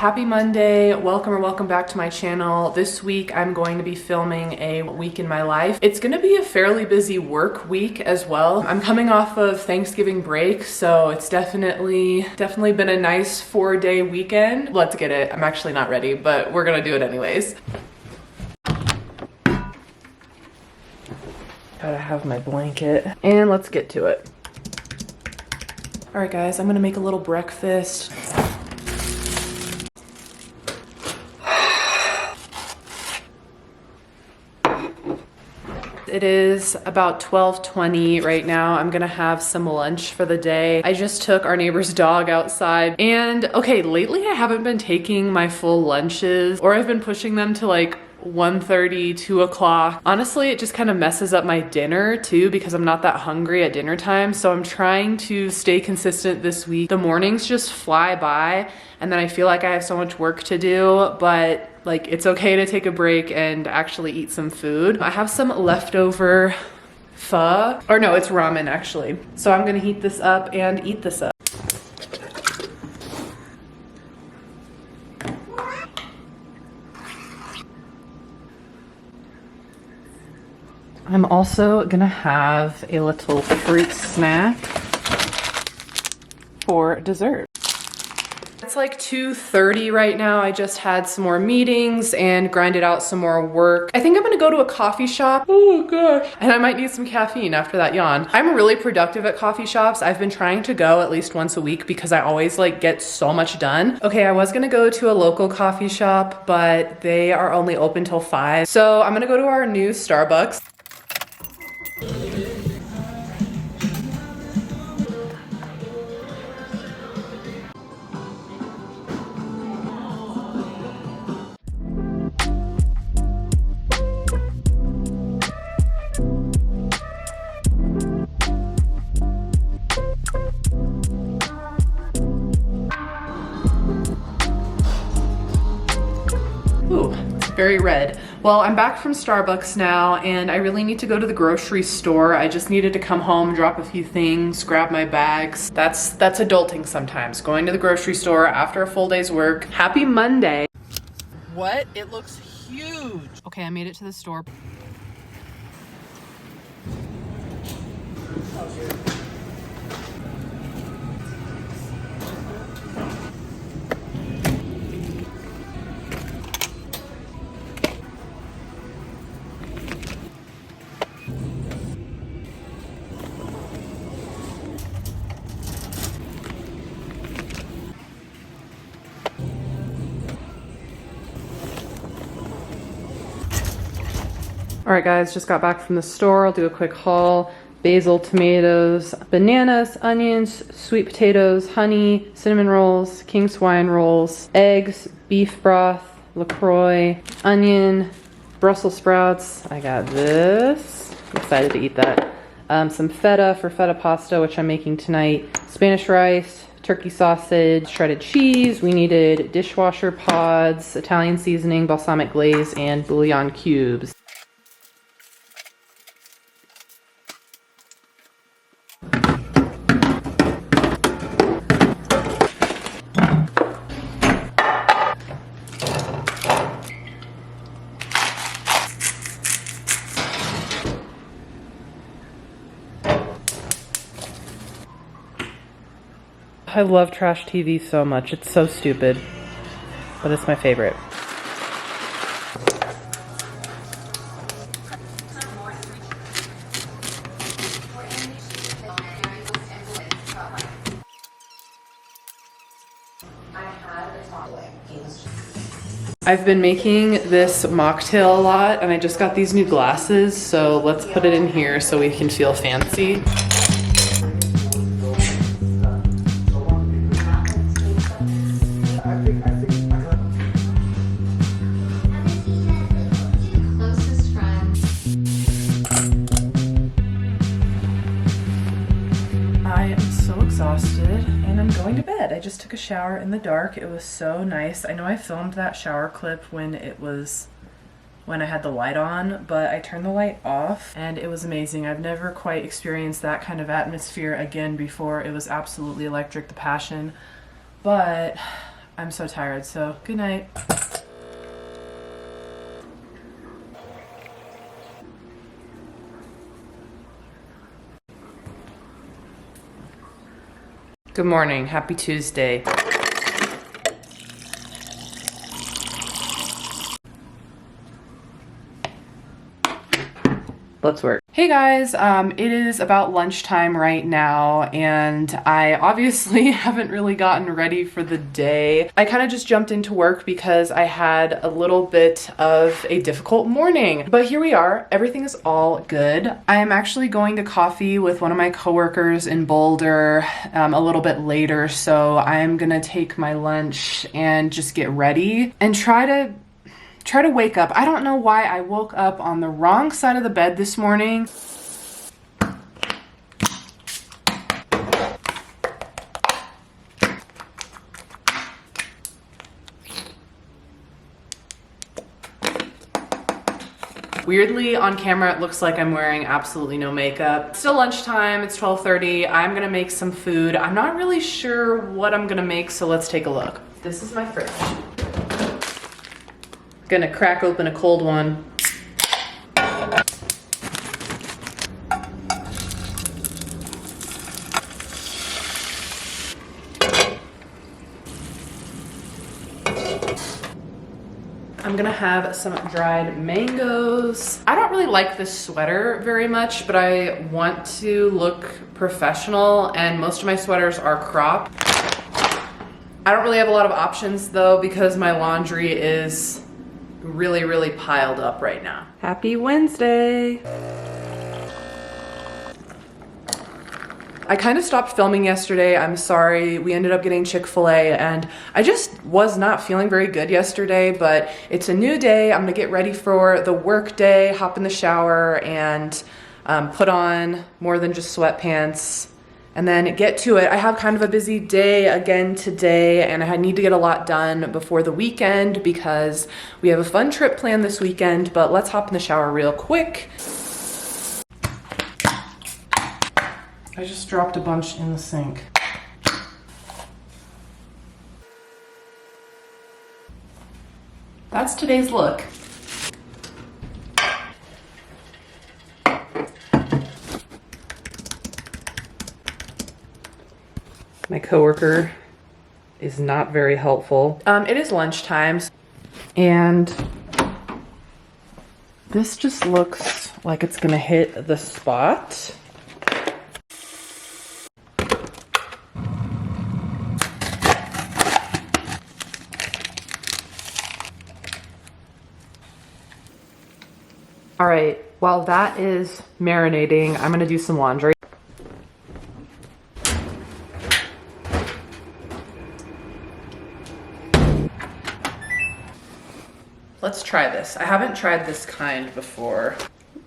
Happy Monday, welcome back to my channel. This week I'm going to be filming a week in my life. It's gonna be a fairly busy work week as well. I'm coming off of Thanksgiving break, so it's definitely been a nice 4-day weekend. Let's get it. I'm actually not ready, but we're gonna do it anyways. Gotta have my blanket, and let's get to it. All right guys, I'm gonna make a little breakfast. It is about 12:20 right now. I'm gonna have some lunch for the day. I just took our neighbor's dog outside, and okay, lately I haven't been taking my full lunches, or I've been pushing them to like 1:30, 2 o'clock. Honestly, it just kind of messes up my dinner too because I'm not that hungry at dinner time. So I'm trying to stay consistent this week. The mornings just fly by, and then I feel like I have so much work to do, but like it's okay to take a break and actually eat some food. I have some leftover pho, or no, it's ramen actually. So I'm gonna heat this up and eat this up. I'm also gonna have a little fruit snack for dessert. It's like 2:30 right now. I just had some more meetings and grinded out some more work. I think I'm gonna go to a coffee shop. Oh gosh. And I might need some caffeine after that yawn. I'm really productive at coffee shops. I've been trying to go at least once a week because I always like get so much done. Okay, I was gonna go to a local coffee shop, but they are only open till 5. So I'm gonna go to our new Starbucks. Ooh, very red. Well, I'm back from Starbucks now, and I really need to go to the grocery store. I just needed to come home, drop a few things, grab my bags. That's adulting sometimes, going to the grocery store after a full day's work. Happy Monday. What? It looks huge. Okay, I made it to the store. All right guys, just got back from the store. I'll do a quick haul. Basil, tomatoes, bananas, onions, sweet potatoes, honey, cinnamon rolls, king swine rolls, eggs, beef broth, LaCroix, onion, Brussels sprouts. I got this. I'm excited to eat that. Some feta for feta pasta, which I'm making tonight. Spanish rice, turkey sausage, shredded cheese. We needed dishwasher pods, Italian seasoning, balsamic glaze, and bouillon cubes. I love trash TV so much. It's so stupid, but it's my favorite. I've been making this mocktail a lot, and I just got these new glasses, so let's put it in here so we can feel fancy. I am so exhausted and I'm going to bed. I just took a shower in the dark. It was so nice. I know I filmed that shower clip when I had the light on, but I turned the light off and it was amazing. I've never quite experienced that kind of atmosphere again before. It was absolutely electric, the passion. But I'm so tired, so good night. Good morning, happy Tuesday. Let's work. Hey guys, it is about lunchtime right now, and I obviously haven't really gotten ready for the day. I kind of just jumped into work because I had a little bit of a difficult morning, but here we are. Everything is all good. I am actually going to coffee with one of my coworkers in Boulder a little bit later, so I'm gonna take my lunch and just get ready and try to wake up. I don't know why I woke up on the wrong side of the bed this morning. Weirdly, on camera, it looks like I'm wearing absolutely no makeup. It's still lunchtime, it's 12:30. I'm gonna make some food. I'm not really sure what I'm gonna make, so let's take a look. This is my fridge. Gonna crack open a cold one. I'm gonna have some dried mangoes. I don't really like this sweater very much, but I want to look professional, and most of my sweaters are crop. I don't really have a lot of options though, because my laundry is really piled up right now. Happy Wednesday. I kind of stopped filming yesterday. I'm sorry. We ended up getting Chick-fil-A and I just was not feeling very good yesterday, but it's a new day. I'm gonna get ready for the work day, hop in the shower and put on more than just sweatpants and then get to it. I have kind of a busy day again today, and I need to get a lot done before the weekend because we have a fun trip planned this weekend, but let's hop in the shower real quick. I just dropped a bunch in the sink. That's today's look. My coworker is not very helpful. It is lunchtime, and this just looks like it's gonna hit the spot. All right, while that is marinating, I'm gonna do some laundry. Let's try this. I haven't tried this kind before.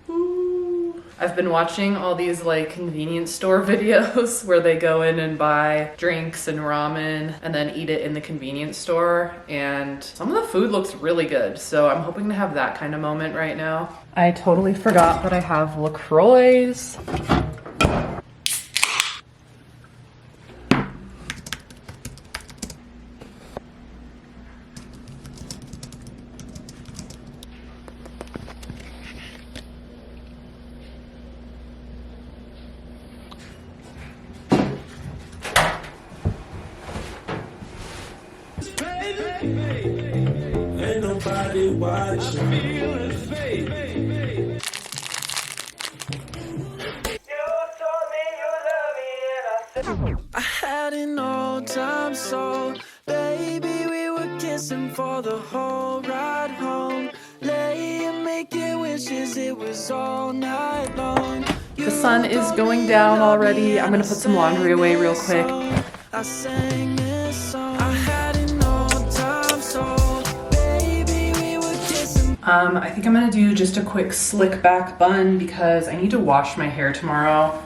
Ooh. I've been watching all these like convenience store videos where they go in and buy drinks and ramen and then eat it in the convenience store, and some of the food looks really good, so I'm hoping to have that kind of moment right now. I totally forgot that I have LaCroix. Ain't nobody watching. I had an old time soul, baby, we were kissing for the whole ride home, laying making wishes, it was all night long. The sun is going down already. I'm gonna put some laundry away real quick. I sang this song. I had an old time soul, baby, we were kissing. I think I'm gonna do just a quick slick back bun because I need to wash my hair tomorrow.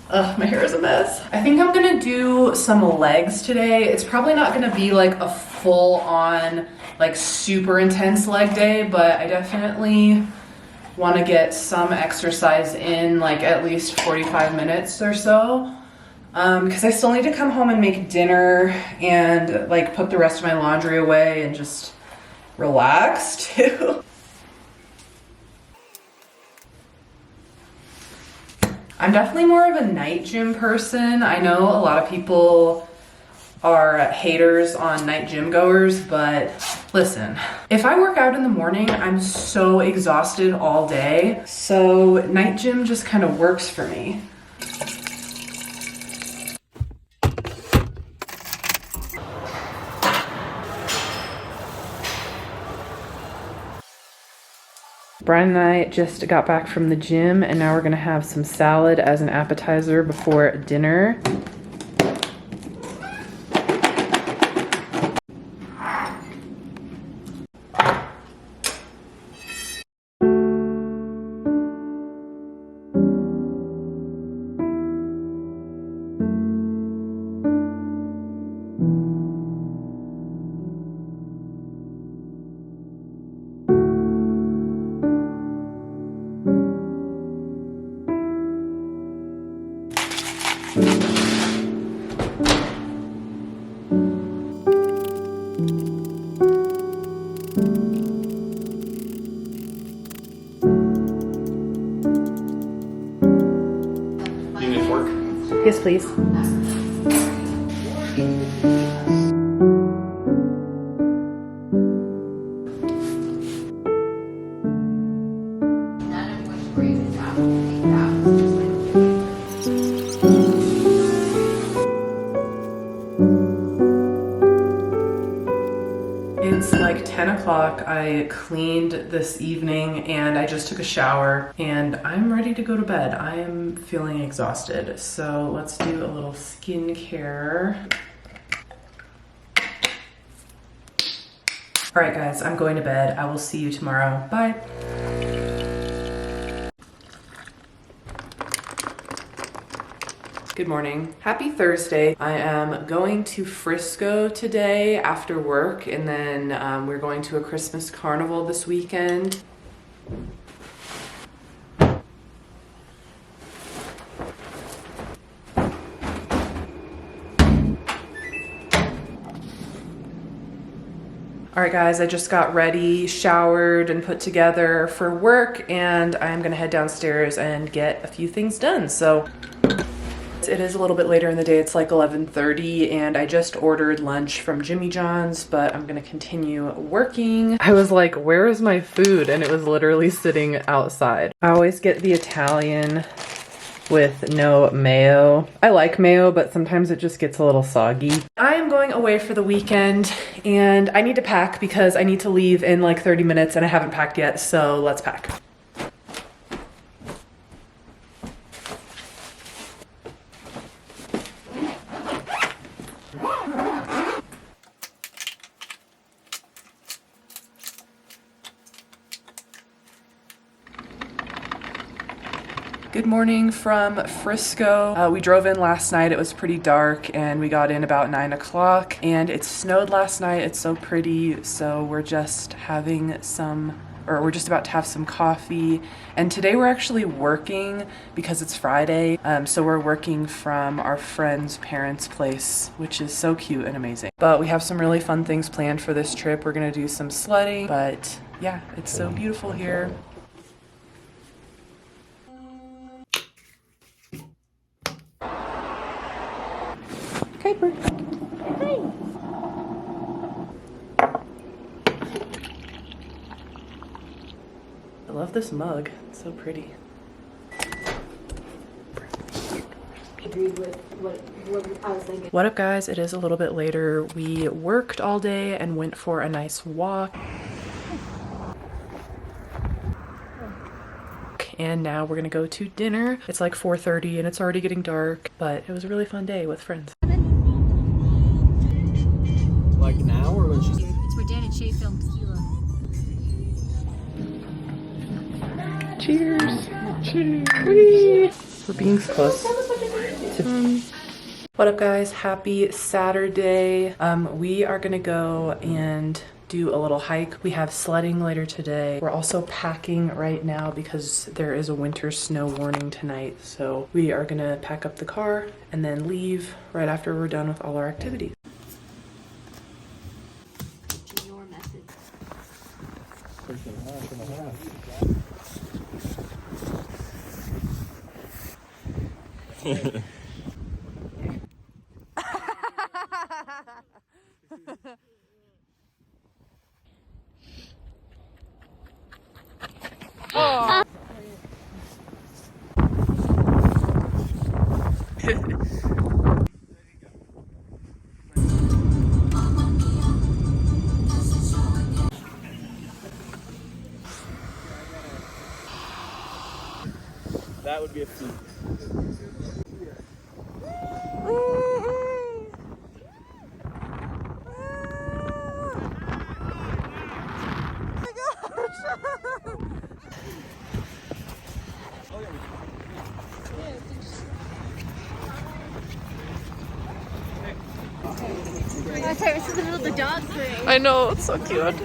Ugh, my hair is a mess. I think I'm gonna do some legs today. It's probably not gonna be like a full on, like super intense leg day, but I definitely wanna get some exercise in, like at least 45 minutes or so. because I still need to come home and make dinner and like put the rest of my laundry away and just relax too. I'm definitely more of a night gym person. I know a lot of people are haters on night gym goers, but listen, if I work out in the morning, I'm so exhausted all day. So night gym just kind of works for me. Brian and I just got back from the gym and now we're gonna have some salad as an appetizer before dinner. Yes, please. It's like 10 o'clock. I cleaned this evening and I just took a shower and I'm ready to go to bed. I am feeling exhausted. So let's do a little skincare. All right, guys, I'm going to bed. I will see you tomorrow. Bye. Good morning. Happy Thursday. I am going to Frisco today after work, and then we're going to a Christmas carnival this weekend. All right, guys, I just got ready, showered, and put together for work, and I'm gonna head downstairs and get a few things done. So it is a little bit later in the day. It's like 11:30 and I just ordered lunch from Jimmy John's, but I'm gonna continue working. I was like, where is my food? And it was literally sitting outside. I always get the Italian with no mayo. I like mayo, but sometimes it just gets a little soggy. I am going away for the weekend and I need to pack because I need to leave in like 30 minutes and I haven't packed yet, so let's pack. Good morning from Frisco. We drove in last night. It was pretty dark and we got in about 9 o'clock and it snowed last night. It's so pretty. So we're just having we're just about to have some coffee. And today we're actually working because it's Friday. So we're working from our friend's parents' place, which is so cute and amazing. But we have some really fun things planned for this trip. We're gonna do some sledding, but yeah, it's so beautiful here. Kuiper. Hi. I love this mug. It's so pretty. Agreed with what I was thinking. What up, guys? It is a little bit later. We worked all day and went for a nice walk. And now we're gonna go to dinner. It's like 4:30 and it's already getting dark, but it was a really fun day with friends. Like now or when she's... It's where Dan and Shay filmed tequila. Cheers! Cheers! We're being close to... What up, guys? Happy Saturday. We are gonna go and do a little hike. We have sledding later today. We're also packing right now because there is a winter snow warning tonight. So we are gonna pack up the car and then leave right after we're done with all our activities. Your message. That would be a feat. I'm sorry, this is the middle of the dog thing. I know, it's so cute.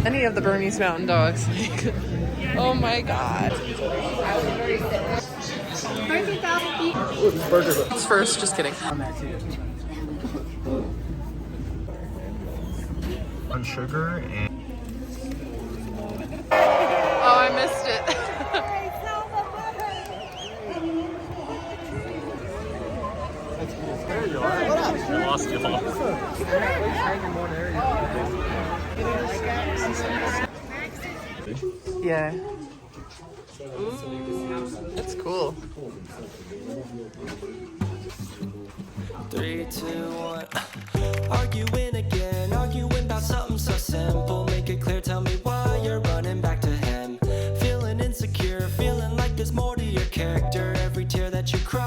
Any of the Bernese Mountain Dogs. Oh my god. It's first, just kidding. On sugar and Oh, I missed it. there you are. I lost you all. Yeah. Ooh, that's cool. 3, 2, 1. Argue